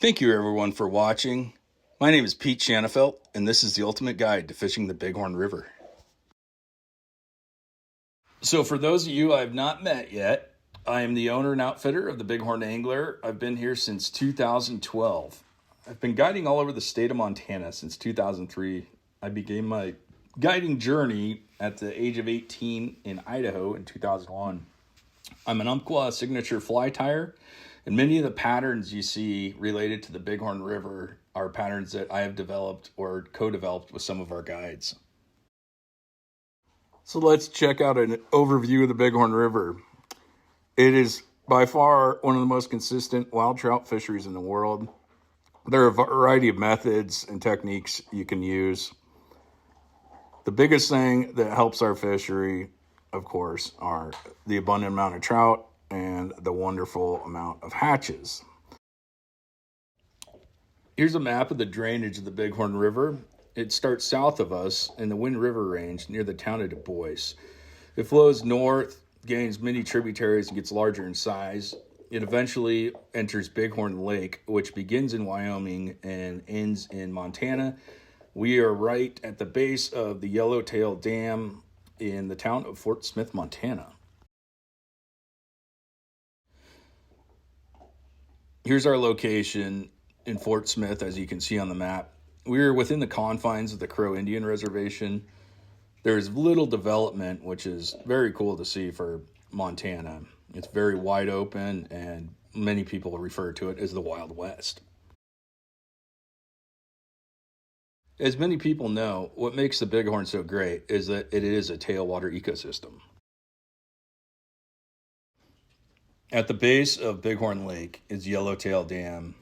Thank you everyone for watching. My name is Pete Shanafelt, and this is the ultimate guide to fishing the Bighorn River. So for those of you I have not met yet, I am the owner and outfitter of the Bighorn Angler. I've been here since 2012. I've been guiding all over the state of Montana since 2003. I began my guiding journey at the age of 18 in Idaho in 2001. I'm an Umpqua signature fly tire, and many of the patterns you see related to the Bighorn River are patterns that I have developed or co-developed with some of our guides. So let's check out an overview of the Bighorn River. It is by far one of the most consistent wild trout fisheries in the world. There are a variety of methods and techniques you can use. The biggest thing that helps our fishery, of course, are the abundant amount of trout and the wonderful amount of hatches. Here's a map of the drainage of the Bighorn River. It starts south of us in the Wind River Range near the town of Du Bois. It flows north, gains many tributaries, and gets larger in size. It eventually enters Bighorn Lake, which begins in Wyoming and ends in Montana. We are right at the base of the Yellowtail Dam in the town of Fort Smith, Montana. Here's our location in Fort Smith, as you can see on the map. We're within the confines of the Crow Indian Reservation. There's little development, which is very cool to see for Montana. It's very wide open, and many people refer to it as the Wild West. As many people know, what makes the Bighorn so great is that it is a tailwater ecosystem. At the base of Bighorn Lake is Yellowtail Dam.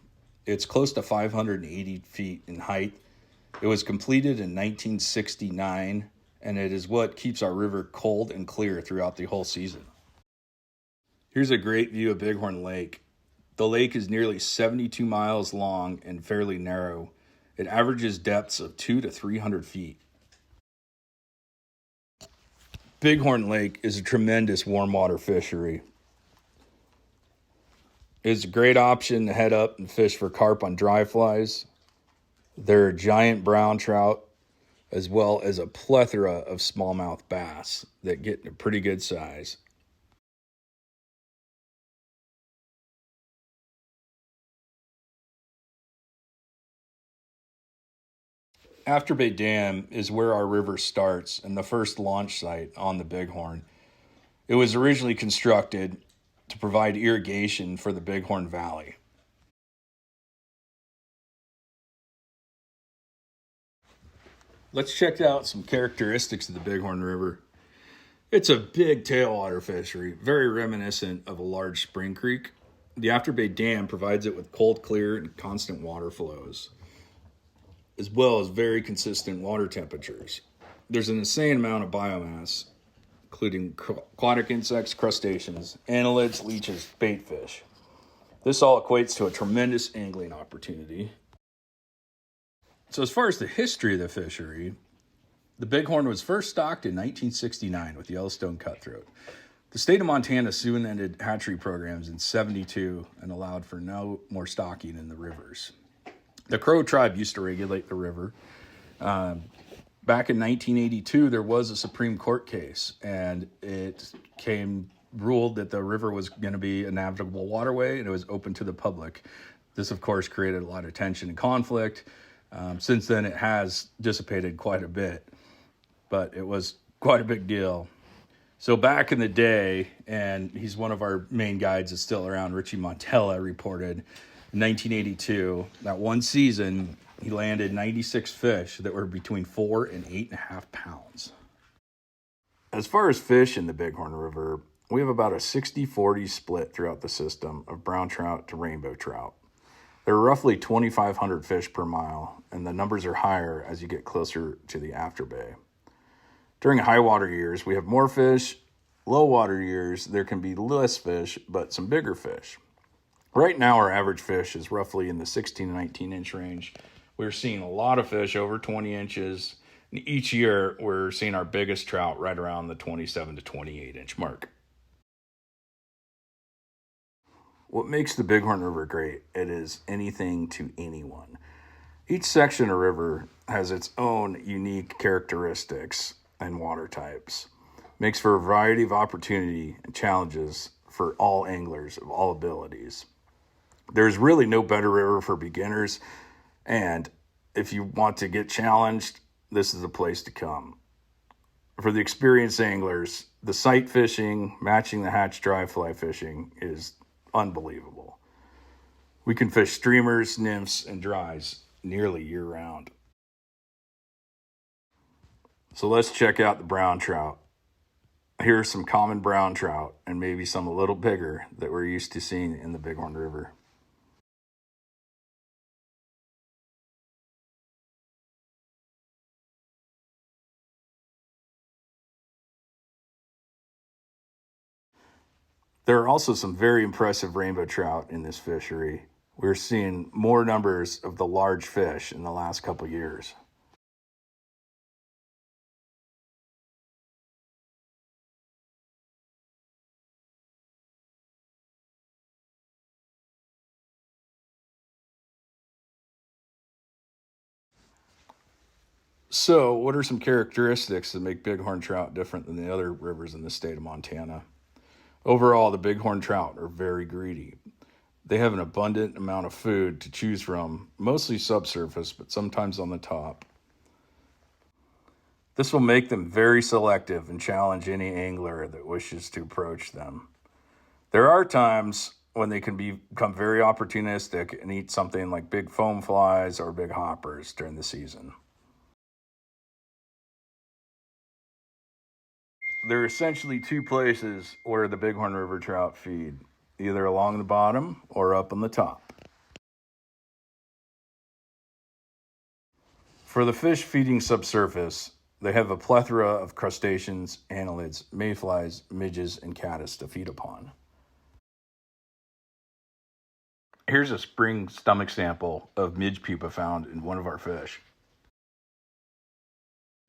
It's close to 580 feet in height. It was completed in 1969, and it is what keeps our river cold and clear throughout the whole season. Here's a great view of Bighorn Lake. The lake is nearly 72 miles long and fairly narrow. It averages depths of 200 to 300 feet. Bighorn Lake is a tremendous warm water fishery. It's a great option to head up and fish for carp on dry flies. There are giant brown trout, as well as a plethora of smallmouth bass that get a pretty good size. Afterbay Dam is where our river starts and the first launch site on the Bighorn. It was originally constructed to provide irrigation for the Bighorn Valley. Let's check out some characteristics of the Bighorn River. It's a big tailwater fishery, very reminiscent of a large spring creek. The Afterbay Dam provides it with cold, clear, and constant water flows, as well as very consistent water temperatures. There's an insane amount of biomass, including aquatic insects, crustaceans, annelids, leeches, bait fish. This all equates to a tremendous angling opportunity. So as far as the history of the fishery, the Bighorn was first stocked in 1969 with Yellowstone cutthroat. The state of Montana soon ended hatchery programs in 1972 and allowed for no more stocking in the rivers. The Crow tribe used to regulate the river. Back in 1982, there was a Supreme Court case, and it ruled that the river was going to be a navigable waterway, and it was open to the public. This, of course, created a lot of tension and conflict. Since then, it has dissipated quite a bit, but it was quite a big deal. So back in the day, and he's one of our main guides that's still around, Richie Montella, reported in 1982, that one season, he landed 96 fish that were between 4 and 8.5 pounds. As far as fish in the Bighorn River, we have about a 60-40 split throughout the system of brown trout to rainbow trout. There are roughly 2,500 fish per mile, and the numbers are higher as you get closer to the Afterbay. During high water years, we have more fish. Low water years, there can be less fish, but some bigger fish. Right now, our average fish is roughly in the 16 to 19 inch range. We're seeing a lot of fish over 20 inches. And each year, we're seeing our biggest trout right around the 27 to 28 inch mark. What makes the Bighorn River great? It is anything to anyone. Each section of river has its own unique characteristics and water types. Makes for a variety of opportunity and challenges for all anglers of all abilities. There's really no better river for beginners, and if you want to get challenged, this is the place to come. For the experienced anglers, the sight fishing, matching the hatch dry fly fishing is unbelievable. We can fish streamers, nymphs, and dries nearly year round. So let's check out the brown trout. Here are some common brown trout and maybe some a little bigger that we're used to seeing in the Bighorn River. There are also some very impressive rainbow trout in this fishery. We're seeing more numbers of the large fish in the last couple years. So, what are some characteristics that make bighorn trout different than the other rivers in the state of Montana? Overall, the bighorn trout are very greedy. They have an abundant amount of food to choose from, mostly subsurface, but sometimes on the top. This will make them very selective and challenge any angler that wishes to approach them. There are times when they can become very opportunistic and eat something like big foam flies or big hoppers during the season. There are essentially two places where the Bighorn River trout feed, either along the bottom or up on the top. For the fish feeding subsurface, they have a plethora of crustaceans, annelids, mayflies, midges, and caddis to feed upon. Here's a spring stomach sample of midge pupa found in one of our fish.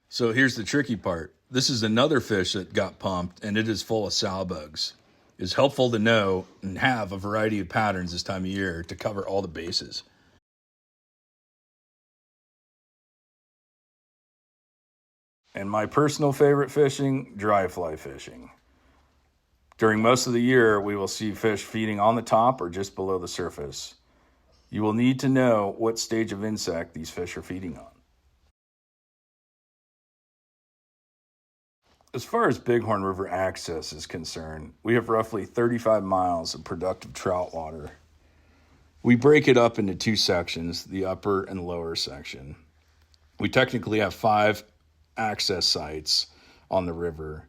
So here's the tricky part. This is another fish that got pumped, and it is full of sow bugs. It's helpful to know and have a variety of patterns this time of year to cover all the bases. And my personal favorite fishing, dry fly fishing. During most of the year, we will see fish feeding on the top or just below the surface. You will need to know what stage of insect these fish are feeding on. As far as Bighorn River access is concerned, we have roughly 35 miles of productive trout water. We break it up into two sections, the upper and lower section. We technically have 5 access sites on the river.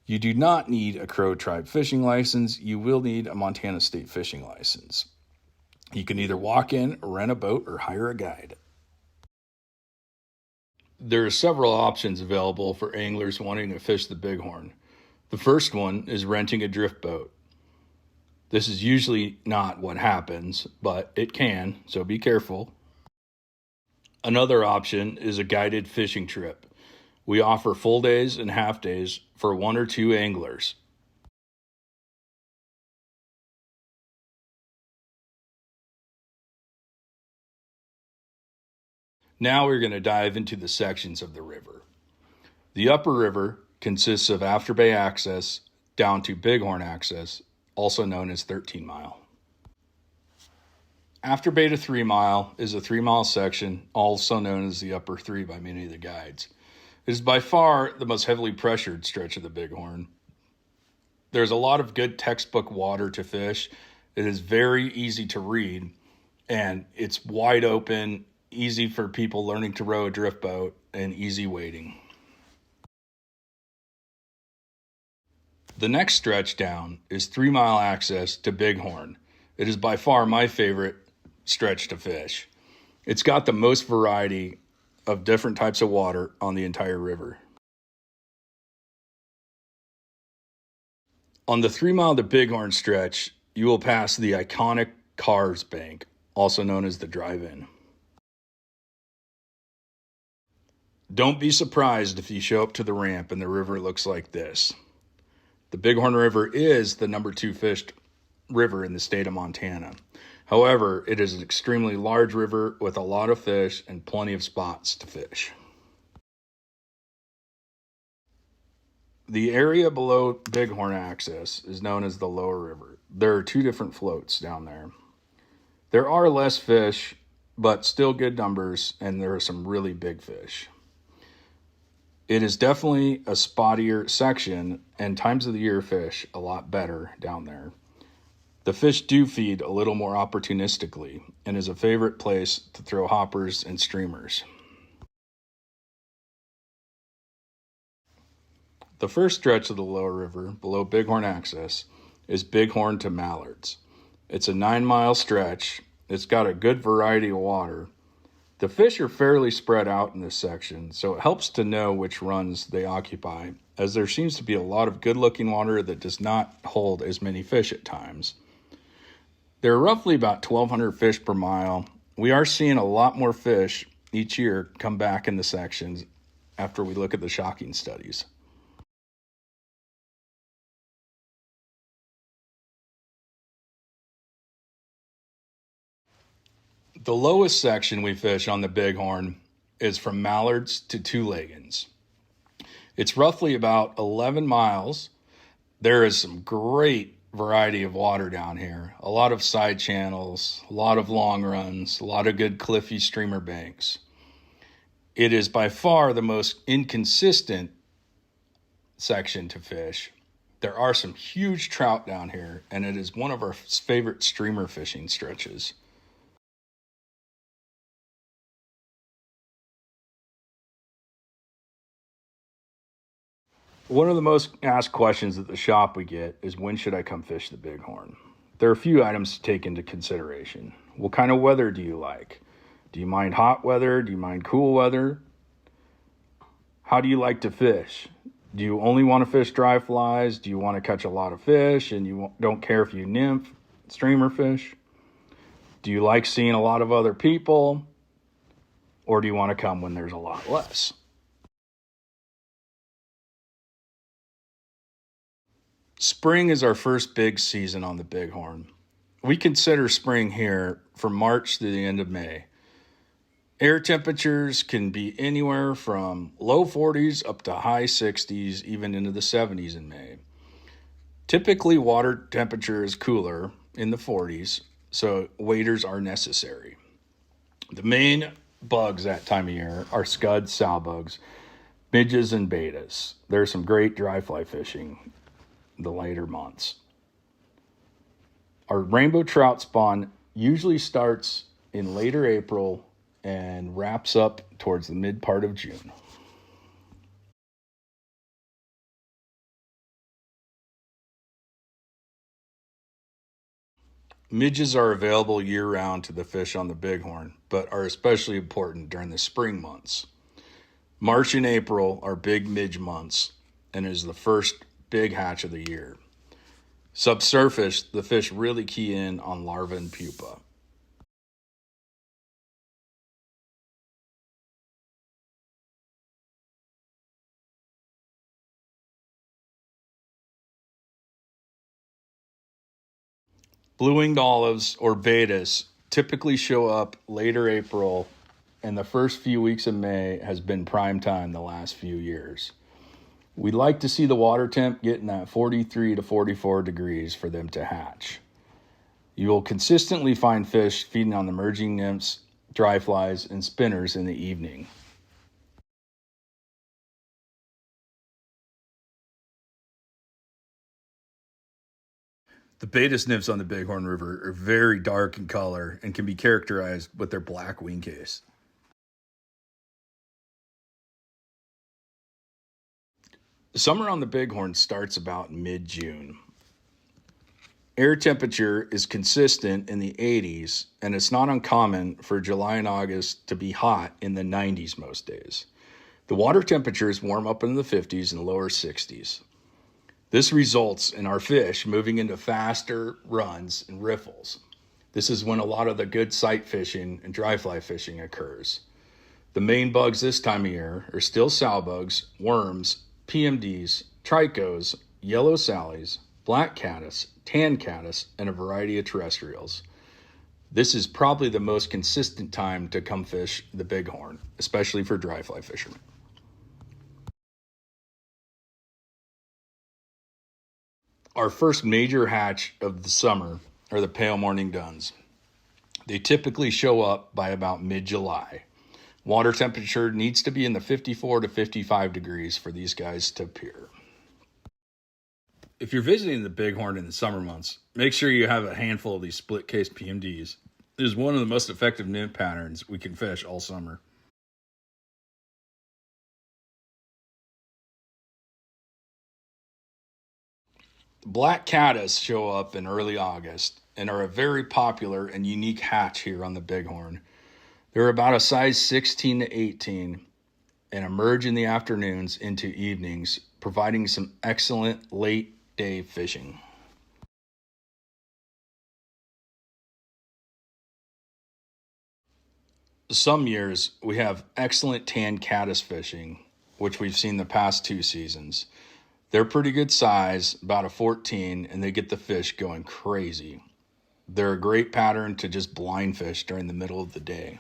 You do not need a Crow Tribe fishing license. You will need a Montana State fishing license. You can either walk in, rent a boat, or hire a guide. There are several options available for anglers wanting to fish the Bighorn. The first one is renting a drift boat. This is usually not what happens, but it can, so be careful. Another option is a guided fishing trip. We offer full days and half days for 1 or 2 anglers. Now we're going to dive into the sections of the river. The upper river consists of Afterbay access down to Bighorn access, also known as 13 Mile. Afterbay to 3 Mile is a 3-mile section, also known as the Upper 3 by many of the guides. It is by far the most heavily pressured stretch of the Bighorn. There's a lot of good textbook water to fish. It is very easy to read, and it's wide open, easy for people learning to row a drift boat, and easy wading. The next stretch down is 3 Mile access to Bighorn. It is by far my favorite stretch to fish. It's got the most variety of different types of water on the entire river. On the 3 Mile to Bighorn stretch, you will pass the iconic Cars Bank, also known as the drive-in. Don't be surprised if you show up to the ramp and the river looks like this. The Bighorn River is the number 2 fished river in the state of Montana. However, it is an extremely large river with a lot of fish and plenty of spots to fish. The area below Bighorn Access is known as the Lower River. There are two different floats down there. There are less fish, but still good numbers, and there are some really big fish. It is definitely a spottier section, and times of the year fish a lot better down there. The fish do feed a little more opportunistically and is a favorite place to throw hoppers and streamers. The first stretch of the Lower River below Bighorn Access is Bighorn to Mallards. It's a 9-mile stretch. It's got a good variety of water. The fish are fairly spread out in this section, so it helps to know which runs they occupy, as there seems to be a lot of good-looking water that does not hold as many fish at times. There are roughly about 1,200 fish per mile. We are seeing a lot more fish each year come back in the sections after we look at the shocking studies. The lowest section we fish on the Bighorn is from Mallards to Two Leggins. It's roughly about 11 miles. There is some great variety of water down here. A lot of side channels, a lot of long runs, a lot of good cliffy streamer banks. It is by far the most inconsistent section to fish. There are some huge trout down here, and it is one of our favorite streamer fishing stretches. One of the most asked questions at the shop we get is, when should I come fish the Bighorn? There are a few items to take into consideration. What kind of weather do you like? Do you mind hot weather? Do you mind cool weather? How do you like to fish? Do you only want to fish dry flies? Do you want to catch a lot of fish and you don't care if you nymph, streamer fish? Do you like seeing a lot of other people? Or do you want to come when there's a lot less? Spring is our first big season on the Bighorn. We consider spring here from March to the end of May. Air temperatures can be anywhere from low 40s up to high 60s, even into the 70s in May. Typically, water temperature is cooler in the 40s, so waders are necessary. The main bugs that time of year are scuds, sow-bugs, midges, and betas. There's some great dry fly fishing the later months. Our rainbow trout spawn usually starts in later April and wraps up towards the mid part of June. Midges are available year-round to the fish on the Bighorn, but are especially important during the spring months. March and April are big midge months and is the first big hatch of the year. Subsurface, the fish really key in on larvae and pupa. Blue-winged olives or betas typically show up later April, and the first few weeks of May has been prime time the last few years. We like to see the water temp getting that 43 to 44 degrees for them to hatch. You will consistently find fish feeding on the emerging nymphs, dry flies, and spinners in the evening. The Betas nymphs on the Bighorn River are very dark in color and can be characterized with their black wing case. Summer on the Bighorn starts about mid-June. Air temperature is consistent in the 80s, and it's not uncommon for July and August to be hot in the 90s most days. The water temperatures warm up in the 50s and lower 60s. This results in our fish moving into faster runs and riffles. This is when a lot of the good sight fishing and dry fly fishing occurs. The main bugs this time of year are still sow bugs, worms, PMDs, trichos, yellow sallies, black caddis, tan caddis, and a variety of terrestrials. This is probably the most consistent time to come fish the Bighorn, especially for dry fly fishermen. Our first major hatch of the summer are the pale morning duns. They typically show up by about mid-July. Water temperature needs to be in the 54 to 55 degrees for these guys to appear. If you're visiting the Bighorn in the summer months, make sure you have a handful of these split case PMDs. It is one of the most effective nymph patterns we can fish all summer. Black caddis show up in early August and are a very popular and unique hatch here on the Bighorn. They're about a size 16 to 18 and emerge in the afternoons into evenings, providing some excellent late day fishing. Some years we have excellent tan caddis fishing, which we've seen the past 2 seasons. They're pretty good size, about a 14, and they get the fish going crazy. They're a great pattern to just blind fish during the middle of the day.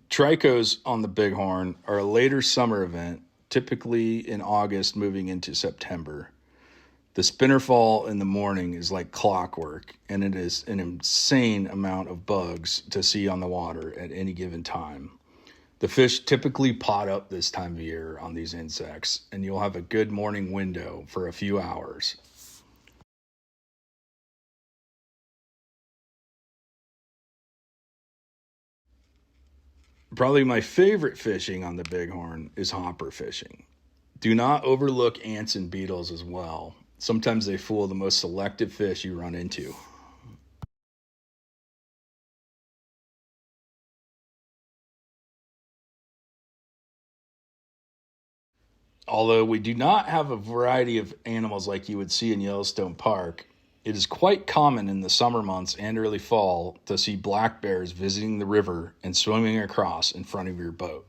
Tricos on the Bighorn are a later summer event, typically in August moving into September. The spinnerfall in the morning is like clockwork, and it is an insane amount of bugs to see on the water at any given time. The fish typically pot up this time of year on these insects, and you'll have a good morning window for a few hours. Probably my favorite fishing on the Bighorn is hopper fishing. Do not overlook ants and beetles as well. Sometimes they fool the most selective fish you run into. Although we do not have a variety of animals like you would see in Yellowstone Park, it is quite common in the summer months and early fall to see black bears visiting the river and swimming across in front of your boat.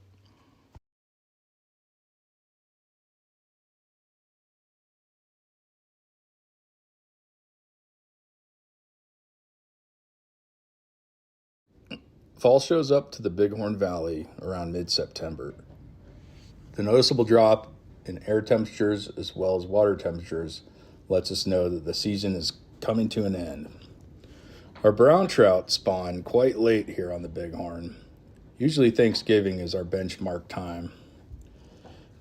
Fall shows up to the Bighorn Valley around mid-September. The noticeable drop in air temperatures as well as water temperatures lets us know that the season is coming to an end. Our brown trout spawn quite late here on the Bighorn. Usually Thanksgiving is our benchmark time.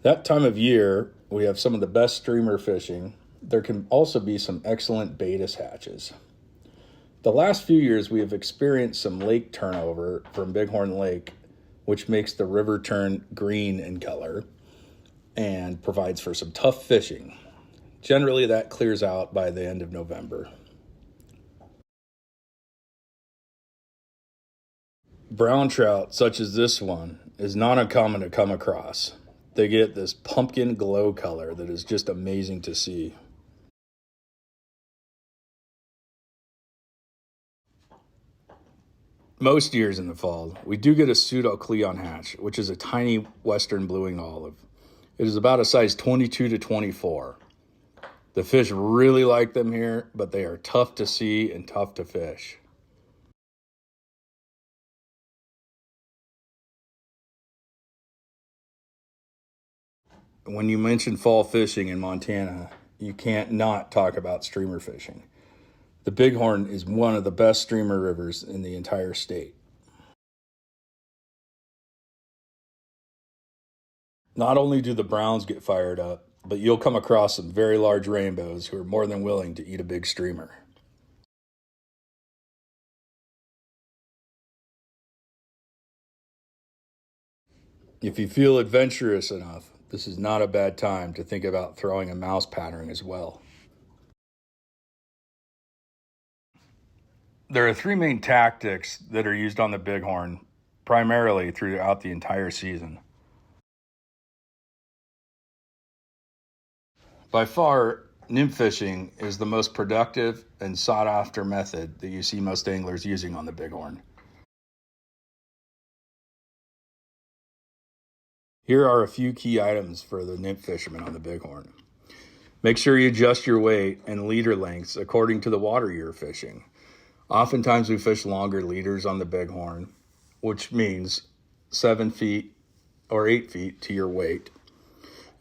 That time of year, we have some of the best streamer fishing. There can also be some excellent Baetis hatches. The last few years, we have experienced some lake turnover from Bighorn Lake, which makes the river turn green in color and provides for some tough fishing. Generally, that clears out by the end of November. Brown trout, such as this one, is not uncommon to come across. They get this pumpkin glow color that is just amazing to see. Most years in the fall, we do get a pseudo-cleon hatch, which is a tiny western blue-winged olive. It is about a size 22 to 24. The fish really like them here, but they are tough to see and tough to fish. When you mention fall fishing in Montana, you can't not talk about streamer fishing. The Bighorn is one of the best streamer rivers in the entire state. Not only do the browns get fired up, but you'll come across some very large rainbows who are more than willing to eat a big streamer. If you feel adventurous enough, this is not a bad time to think about throwing a mouse pattern as well. There are 3 main tactics that are used on the Bighorn, primarily throughout the entire season. By far, nymph fishing is the most productive and sought after method that you see most anglers using on the Bighorn. Here are a few key items for the nymph fisherman on the Bighorn. Make sure you adjust your weight and leader lengths according to the water you're fishing. Oftentimes we fish longer leaders on the Bighorn, which means 7 feet or 8 feet to your weight.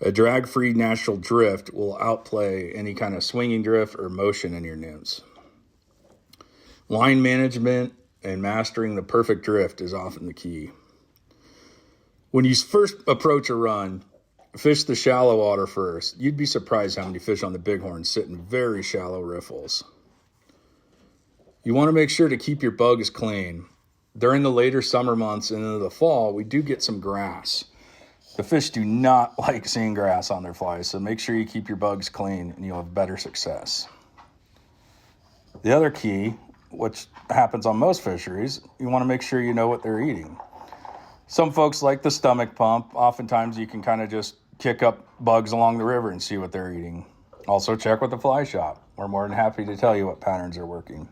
A drag-free natural drift will outplay any kind of swinging drift or motion in your nymphs. Line management and mastering the perfect drift is often the key. When you first approach a run, fish the shallow water first. You'd be surprised how many fish on the Bighorn sit in very shallow riffles. You want to make sure to keep your bugs clean. During the later summer months and into the fall, we do get some grass. The fish do not like seeing grass on their flies, so make sure you keep your bugs clean and you'll have better success. The other key, which happens on most fisheries, you want to make sure you know what they're eating. Some folks like the stomach pump. Oftentimes you can kind of just kick up bugs along the river and see what they're eating. Also check with the fly shop. We're more than happy to tell you what patterns are working.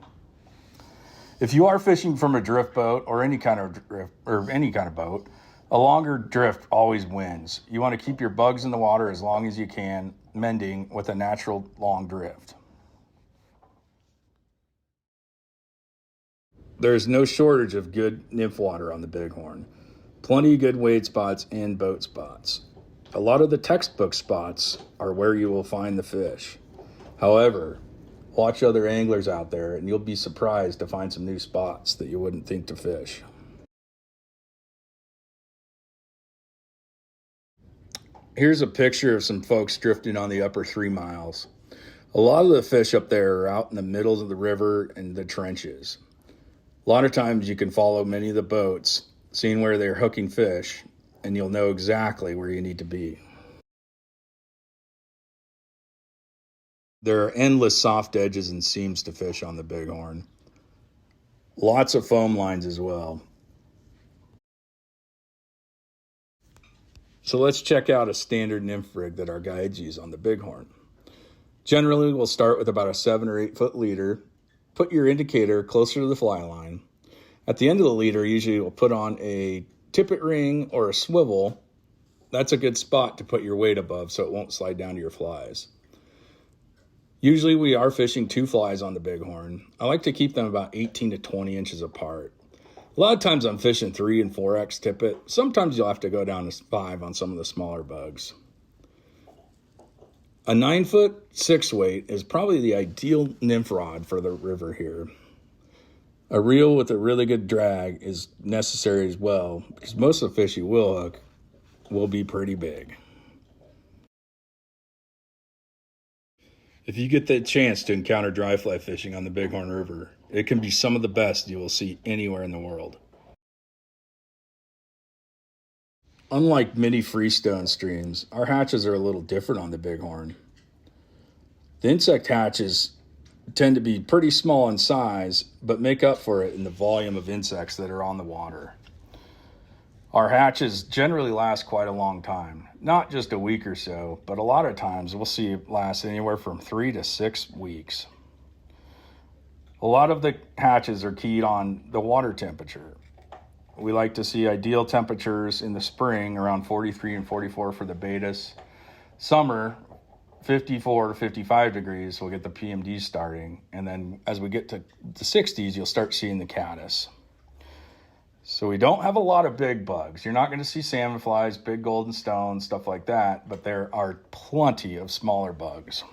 If you are fishing from a drift boat or any kind of boat, a longer drift always wins. You want to keep your bugs in the water as long as you can, mending with a natural long drift. There's no shortage of good nymph water on the Bighorn. Plenty of good wade spots and boat spots. A lot of the textbook spots are where you will find the fish. However, watch other anglers out there and you'll be surprised to find some new spots that you wouldn't think to fish. Here's a picture of some folks drifting on the upper 3 miles. A lot of the fish up there are out in the middle of the river and the trenches. A lot of times you can follow many of the boats, seeing where they're hooking fish, and you'll know exactly where you need to be. There are endless soft edges and seams to fish on the Bighorn. Lots of foam lines as well. So let's check out a standard nymph rig that our guides use on the Bighorn. Generally, we'll start with about a 7 or 8 foot leader. Put your indicator closer to the fly line. At the end of the leader, usually we'll put on a tippet ring or a swivel. That's a good spot to put your weight above so it won't slide down to your flies. Usually we are fishing 2 flies on the Bighorn. I like to keep them about 18 to 20 inches apart. A lot of times I'm fishing 3 and 4X tippet. Sometimes you'll have to go down to 5 on some of the smaller bugs. A 9 foot 6 weight is probably the ideal nymph rod for the river here. A reel with a really good drag is necessary as well because most of the fish you will hook will be pretty big. If you get the chance to encounter dry fly fishing on the Bighorn River, it can be some of the best you will see anywhere in the world. Unlike many freestone streams, our hatches are a little different on the Bighorn. The insect hatches tend to be pretty small in size, but make up for it in the volume of insects that are on the water. Our hatches generally last quite a long time, not just a week or so, but a lot of times we'll see it last anywhere from 3 to 6 weeks. A lot of the hatches are keyed on the water temperature. We like to see ideal temperatures in the spring around 43 and 44 for the betas. Summer, 54 to 55 degrees, we'll get the PMD starting. And then as we get to the 60s, you'll start seeing the caddis. So we don't have a lot of big bugs. You're not going to see salmon flies, big golden stones, stuff like that, but there are plenty of smaller bugs.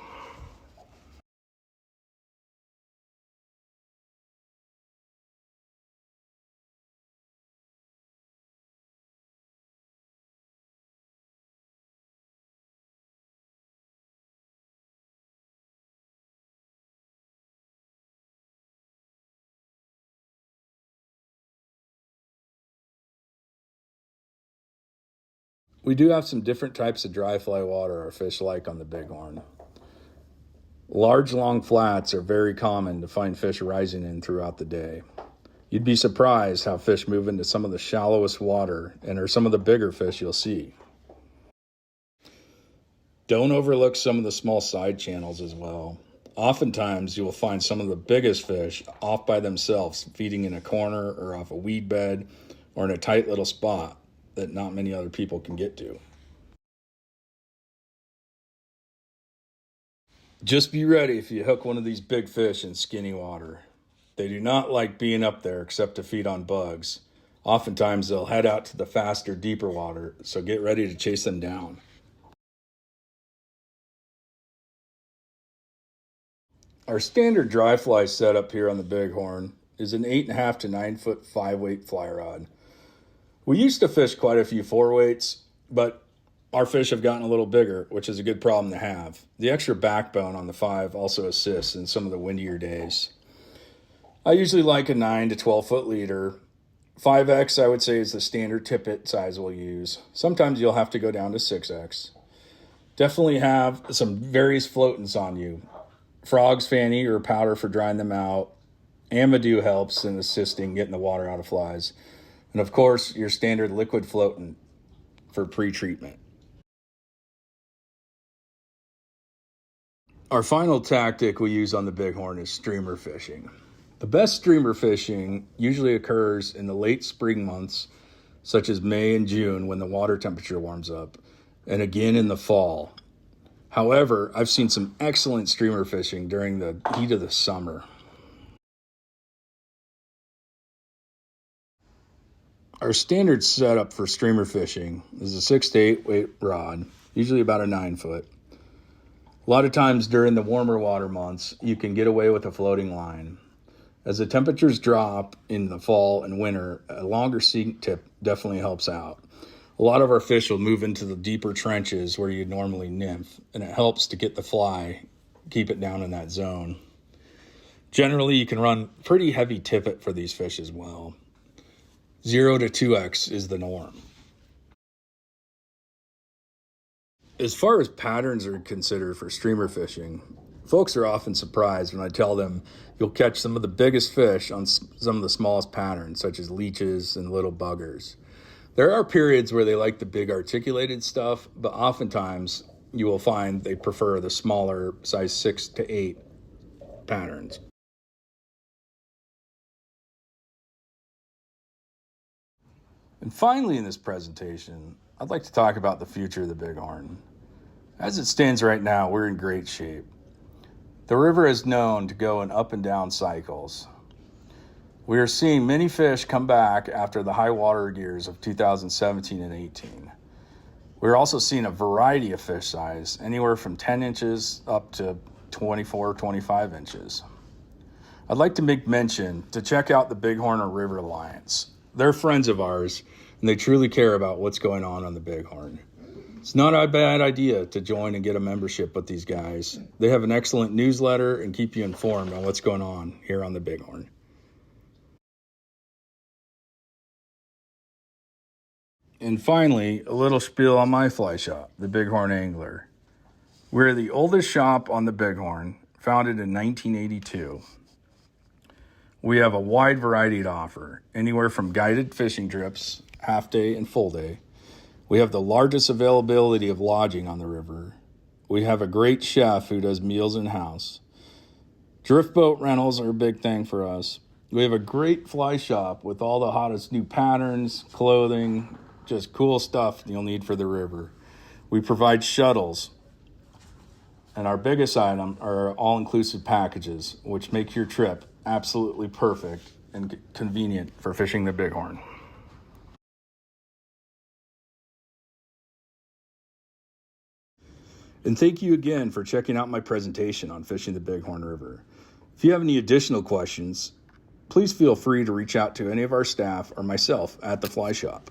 We do have some different types of dry fly water our fish like on the Bighorn. Large, long flats are very common to find fish rising in throughout the day. You'd be surprised how fish move into some of the shallowest water and are some of the bigger fish you'll see. Don't overlook some of the small side channels as well. Oftentimes you will find some of the biggest fish off by themselves, feeding in a corner or off a weed bed or in a tight little spot. that not many other people can get to. Just be ready if you hook one of these big fish in skinny water. They do not like being up there except to feed on bugs. Oftentimes they'll head out to the faster, deeper water, so get ready to chase them down. Our standard dry fly setup here on the Bighorn is an 8.5 to 9 foot 5-weight fly rod. We used to fish quite a few 4-weights, but our fish have gotten a little bigger, which is a good problem to have. The extra backbone on the 5 also assists in some of the windier days. I usually like a 9 to 12 foot leader. 5X I would say is the standard tippet size we'll use. Sometimes you'll have to go down to 6X. Definitely have some various floatants on you. Frog's fanny or powder for drying them out. Amadou helps in assisting getting the water out of flies. And of course, your standard liquid floatant for pre-treatment. Our final tactic we use on the Bighorn is streamer fishing. The best streamer fishing usually occurs in the late spring months, such as May and June when the water temperature warms up, and again in the fall. However, I've seen some excellent streamer fishing during the heat of the summer. Our standard setup for streamer fishing is a 6 to 8 weight rod, usually about a 9 foot. A lot of times during the warmer water months, you can get away with a floating line. As the temperatures drop in the fall and winter, a longer sink tip definitely helps out. A lot of our fish will move into the deeper trenches where you normally nymph, and it helps to get the fly, keep it down in that zone. Generally, you can run pretty heavy tippet for these fish as well. 0 to 2X is the norm. As far as patterns are considered for streamer fishing, folks are often surprised when I tell them you'll catch some of the biggest fish on some of the smallest patterns, such as leeches and little buggers. There are periods where they like the big articulated stuff, but oftentimes you will find they prefer the smaller size 6 to 8 patterns. And finally in this presentation, I'd like to talk about the future of the Bighorn. As it stands right now, we're in great shape. The river is known to go in up and down cycles. We are seeing many fish come back after the high water years of 2017 and 18. We're also seeing a variety of fish size, anywhere from 10 inches up to 24, 25 inches. I'd like to make mention to check out the Bighorn River Alliance. They're friends of ours, and they truly care about what's going on the Bighorn. It's not a bad idea to join and get a membership with these guys. They have an excellent newsletter and keep you informed on what's going on here on the Bighorn. And finally, a little spiel on my fly shop, the Bighorn Angler. We're the oldest shop on the Bighorn, founded in 1982. We have a wide variety to offer, anywhere from guided fishing trips, half day and full day. We have the largest availability of lodging on the river. We have a great chef who does meals in-house. Drift boat rentals are a big thing for us. We have a great fly shop with all the hottest new patterns, clothing, just cool stuff you'll need for the river. We provide shuttles. And our biggest item are all-inclusive packages, which make your trip absolutely perfect and convenient for fishing the Bighorn. And thank you again for checking out my presentation on fishing the Bighorn River. If you have any additional questions, please feel free to reach out to any of our staff or myself at the fly shop.